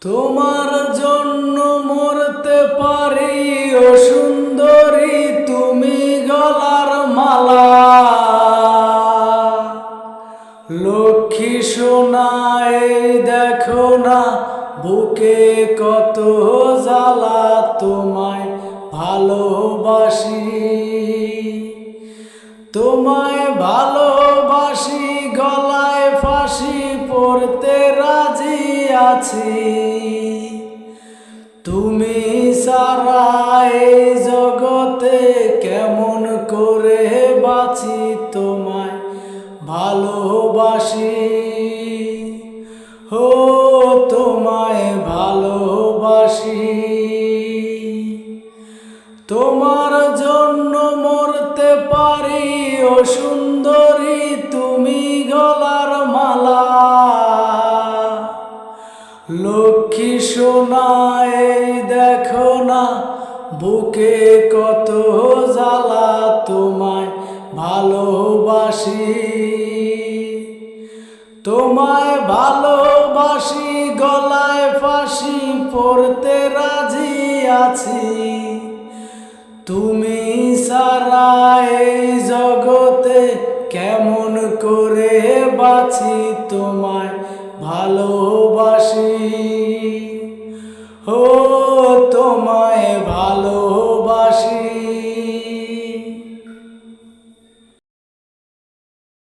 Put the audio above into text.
তোমার জন্য মরতে পারি ও সুন্দরী, তুমি গলার মালা। লক্ষ্মী সোনা এই দেখো না, বুকে কত জ্বালা, তোমায় ভালোবাসি, তোমায় ভালোবাসি, গলায় ফাঁসি পড়তে রাজি আছি। তুমি ছাড়া এই জগতে কেমন করে বাঁচি, তোমায় ভালোবাসি, ও তোমায় ভালোবাসি। তোমার জন্য মরতে পারি ও সুন্দরী, তুমি গলার মালা। লক্ষ্মী সোনা এই দেখো না, বুকে কত জ্বালা, তোমায় ভালোবাসি, তোমায় ভালোবাসি, গলায় ফাঁসি পড়তে রাজি আছি। তুমি ছাড়া এই জগতে কেমন করে বাঁচি, তোমায় ভালোবাসি।